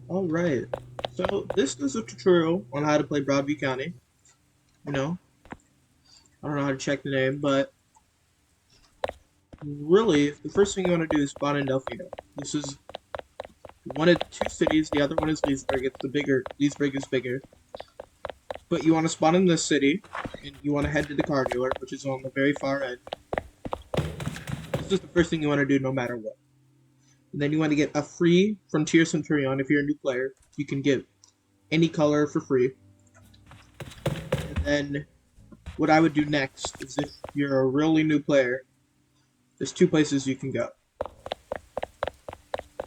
Alright, so this is a tutorial on how to play Broadview County. You know, I don't know how to check the name, but really, the first thing you want to do is spawn in Delfino. This is one of two cities, the other one is Leesburg. It's the bigger, Leesburg is bigger. But you want to spawn in this city, and you want to head to the car dealer, which is on the very far end. This is the first thing you want to do no matter what. And then you want to get a free Frontier Centurion if you're a new player. You can get any color for free. And then what I would do next is if you're a really new player, there's two places you can go.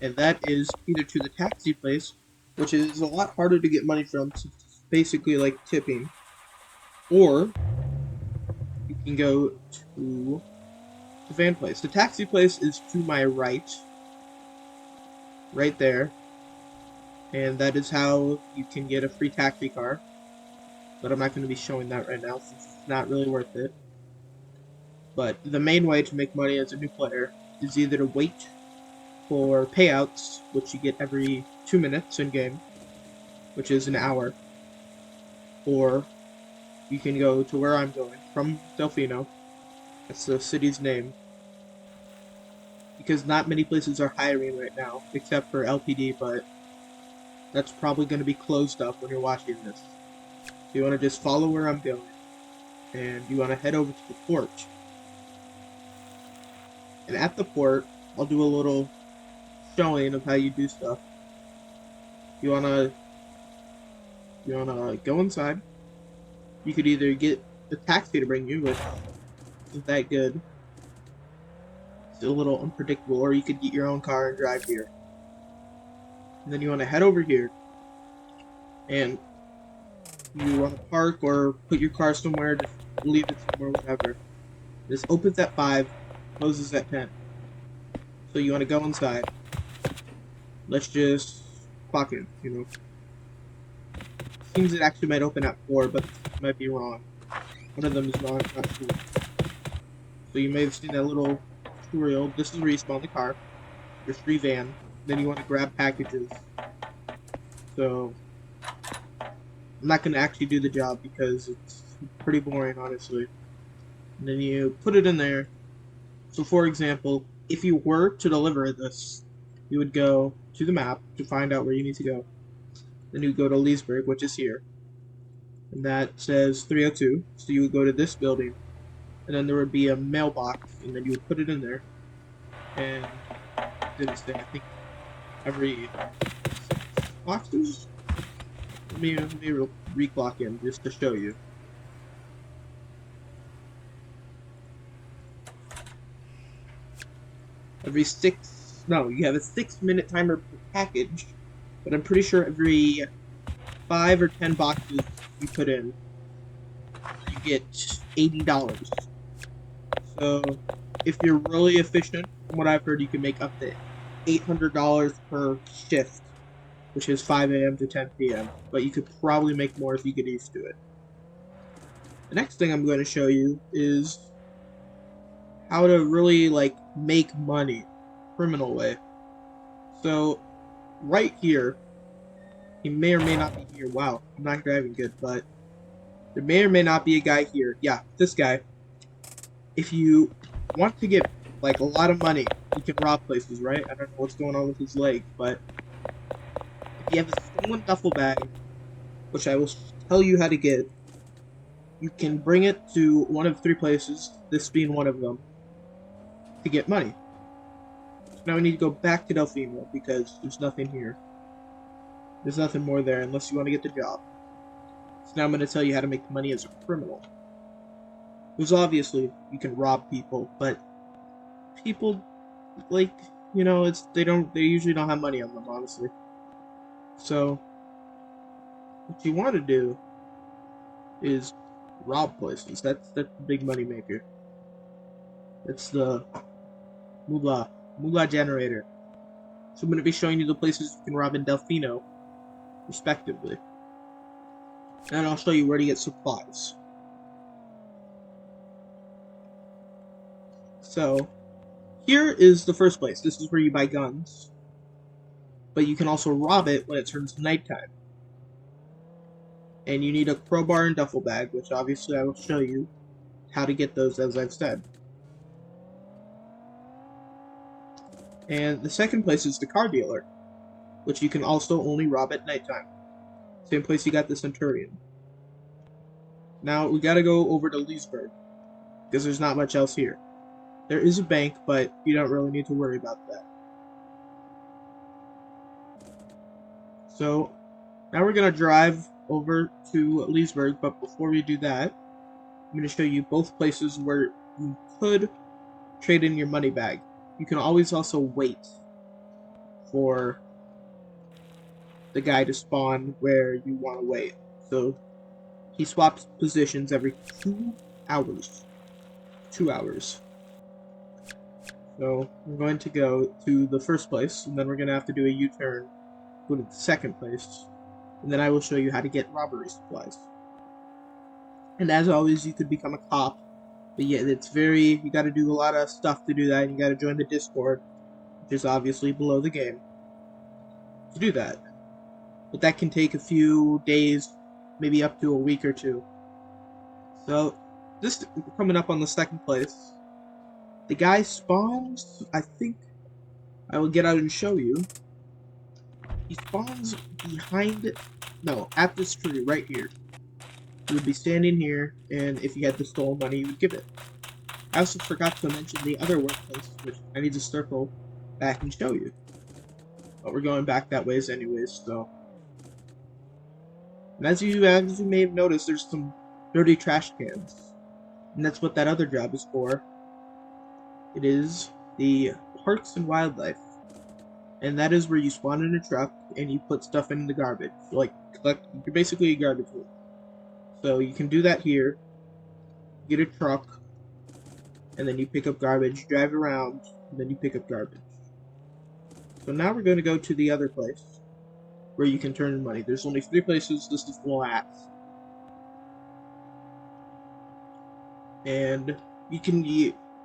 And that is either to the taxi place, which is a lot harder to get money from, since it's basically like tipping, or you can go to the van place. The taxi place is to my right there, and that is how you can get a free taxi car. But I'm not going to be showing that right now, since it's not really worth it. But the main way to make money as a new player is either to wait for payouts, which you get every 2 minutes in game, which is an hour, or you can go to where I'm going, from Delfino. That's the city's name. Because not many places are hiring right now, except for LPD, but that's probably going to be closed up when you're watching this. So you want to just follow where I'm going, and you want to head over to the port. And at the port, I'll do a little showing of how you do stuff. You wanna go inside. You could either get a taxi to bring you, which isn't that good. It's a little unpredictable, or you could get your own car and drive here. And then you want to head over here, and you want to park or put your car somewhere, just leave it somewhere, whatever. This opens at 5, closes at 10. So you want to go inside. Let's just clock in, you know. Seems it actually might open at 4, but it might be wrong. One of them is wrong, I'm not sure. So you may have seen that little tutorial. This is where you spawn the car. Your free van. Then you want to grab packages. So I'm not going to actually do the job because it's pretty boring, honestly. And then you put it in there. So for example, if you were to deliver this, you would go to the map to find out where you need to go. Then you would go to Leesburg, which is here. And that says 302. So you would go to this building. And then there would be a mailbox, and then you would put it in there. And did it say, I think, every 6 boxes? Let me re-clock in just to show you. Every 6, no, you have a 6-minute timer per package, but I'm pretty sure every 5 or 10 boxes you put in, you get $80. So if you're really efficient, from what I've heard, you can make up to $800 per shift, which is 5 a.m. to 10 p.m. But you could probably make more if you get used to it. The next thing I'm going to show you is how to really make money, criminal way. So right here, he may or may not be here. Wow, I'm not driving good, but there may or may not be a guy here. Yeah, this guy. If you want to get a lot of money, you can rob places, right? I don't know what's going on with his leg, but if you have a stolen duffel bag, which I will tell you how to get, you can bring it to one of 3 places, this being one of them, to get money. So now we need to go back to Delfino because there's nothing here. There's nothing more there unless you want to get the job. So now I'm going to tell you how to make money as a criminal. Because obviously you can rob people, but people they usually don't have money on them, honestly. So what you want to do is rob places. That's the big money maker. It's the moolah generator. So I'm going to be showing you the places you can rob in Delfino, respectively. And I'll show you where to get supplies. So here is the first place. This is where you buy guns. but you can also rob it when it turns nighttime. And you need a crowbar and duffel bag, which obviously I will show you how to get those, as I've said. And the second place is the car dealer, which you can also only rob at nighttime. Same place you got the Centurion. Now we gotta go over to Leesburg, because there's not much else here. There is a bank, but you don't really need to worry about that. So now we're gonna drive over to Leesburg, but before we do that, I'm gonna show you both places where you could trade in your money bag. You can always also wait for the guy to spawn where you want to wait. So he swaps positions every 2 hours. 2 hours. So we're going to go to the first place, and then we're going to have to do a U-turn, go to the second place, and then I will show you how to get robbery supplies. And as always, you could become a cop, but yeah, you got to do a lot of stuff to do that, and you got to join the Discord, which is obviously below the game, to do that. But that can take a few days, maybe up to a week or two. So, this coming up on the second place. The guy spawns, I think I will get out and show you. He spawns at this tree right here. He would be standing here, and if you had the stolen money, you would give it. I also forgot to mention the other workplace, which I need to circle back and show you. But we're going back that ways anyways, so. And as you may have noticed, there's some dirty trash cans. And that's what that other job is for. It is the Parks and Wildlife. And that is where you spawn in a truck and you put stuff in the garbage. You're basically a garbage man. So you can do that here. Get a truck, and then you pick up garbage, drive around, and then you pick up garbage. So now we're going to go to the other place where you can turn in money. There's only 3 places. This is the last. And you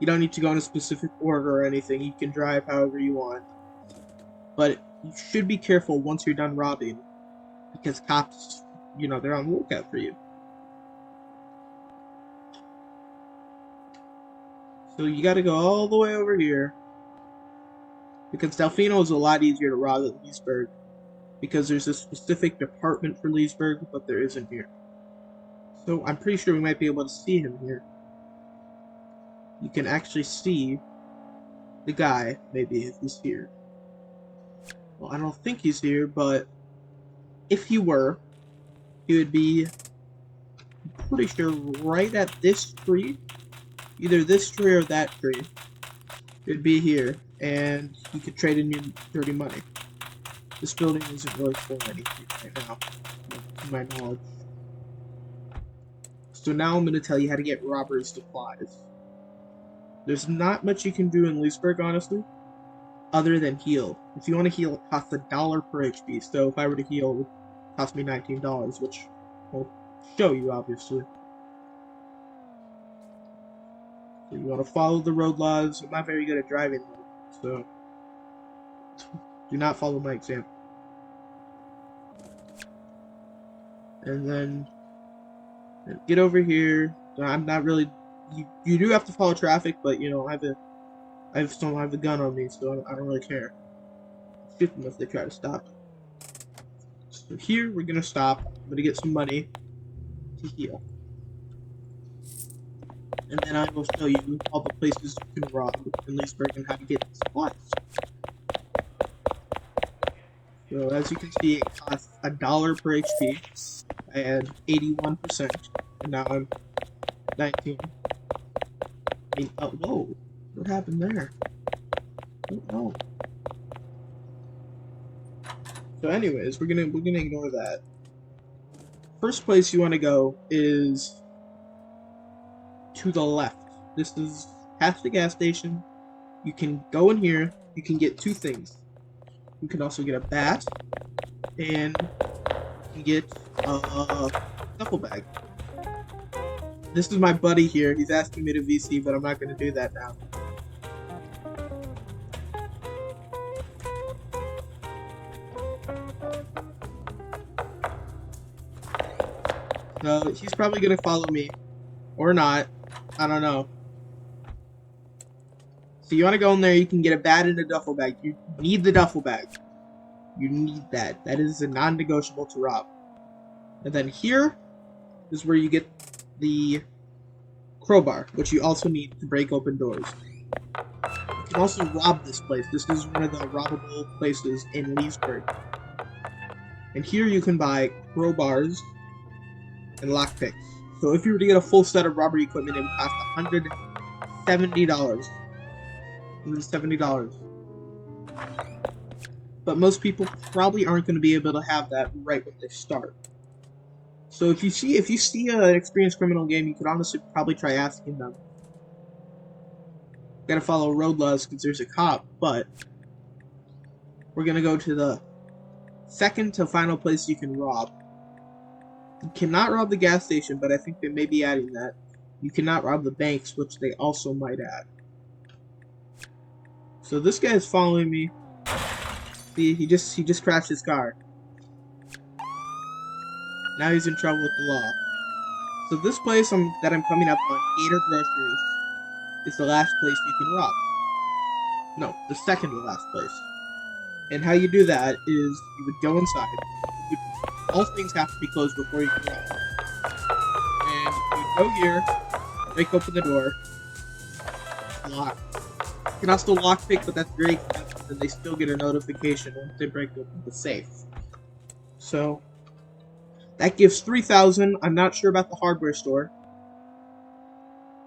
don't need to go in a specific order or anything. You can drive however you want. But you should be careful once you're done robbing, because cops, they're on the lookout for you. So you gotta go all the way over here, because Delfino is a lot easier to rob than Leesburg, because there's a specific department for Leesburg, but there isn't here. So I'm pretty sure we might be able to see him here. You can actually see the guy, maybe, if he's here. Well, I don't think he's here, but if he were, he would be, I'm pretty sure, right at this tree. Either this tree or that tree. It would be here, and you could trade in your dirty money. This building isn't really full of anything right now, to my knowledge. So now I'm going to tell you how to get robbery supplies. There's not much you can do in Leesburg, honestly, other than heal. If you want to heal, it costs $1 per HP. So if I were to heal, it would cost me $19, which I'll show you, obviously. So you want to follow the road laws. I'm not very good at driving, so do not follow my example. And then get over here. I'm not really. You do have to follow traffic, but I still have a gun on me, so I don't really care. Shoot them if they try to stop. So here we're gonna stop. I'm gonna get some money to heal. And then I will show you all the places you can rob in Leesburg and how to get supplies. So as you can see, it costs $1 per HP. I had 81%, and now I'm 19. Oh, whoa! What happened there? I don't know. So, anyways, we're gonna ignore that. First place you want to go is to the left. This is past the gas station. You can go in here. You can get 2 things. You can also get a bat, and you can get a duffel bag. This is my buddy here. He's asking me to VC, but I'm not going to do that now. So he's probably gonna follow me. Or not. I don't know. So you want to go in there, you can get a bat and a duffel bag. You need the duffel bag. You need that. That is a non-negotiable to rob. And then here is where you get the crowbar, which you also need to break open doors. You can also rob this place. This is one of the robbable places in Leesburg. And here you can buy crowbars and lockpicks. So if you were to get a full set of robbery equipment, it would cost $170. $170. But most people probably aren't going to be able to have that right when they start. So if you see an experienced criminal game, you could honestly probably try asking them. Gotta follow road laws because there's a cop, but we're gonna go to the second to final place you can rob. You cannot rob the gas station, but I think they may be adding that. You cannot rob the banks, which they also might add. So this guy is following me. See, he just crashed his car. Now he's in trouble with the law. So this place that I'm coming up on, Gator Groceries, is the last place you can rob. No, the second to last place. And how you do that is you would go inside. All things have to be closed before you can rob. And you go here, break open the door, lock. You can also lockpick, but that's very expensive, and they still get a notification once they break open the safe. So that gives 3,000. I'm not sure about the hardware store,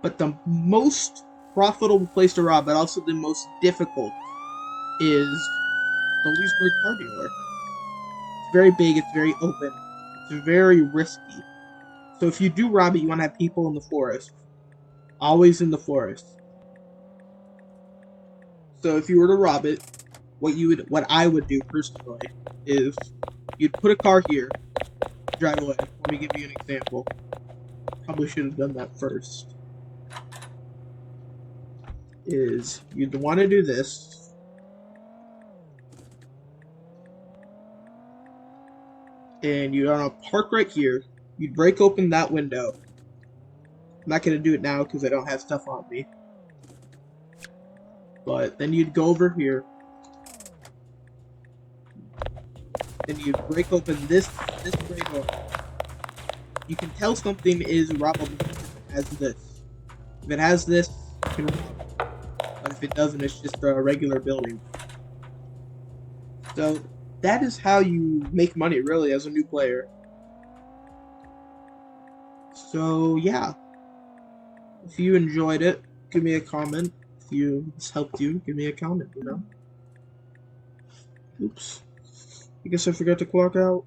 but the most profitable place to rob, but also the most difficult, is the Leesburg car dealer. It's very big, it's very open, it's very risky. So if you do rob it, you want to have people in the forest. Always in the forest. So if you were to rob it, what I would do personally is you'd put a car here, drive away. Let me give you an example. Probably should have done that first. Is you'd want to do this. And you'd want to park right here. You'd break open that window. I'm not going to do it now because I don't have stuff on me. But then you'd go over here. And you'd break open this gray door. You can tell something is robbable if it has this. If it has this, you can rob it. But if it doesn't, it's just a regular building. So that is how you make money, really, as a new player. So yeah, if you enjoyed it, give me a comment. If this helped you, give me a comment, you know? Oops. I guess I forgot to clock out.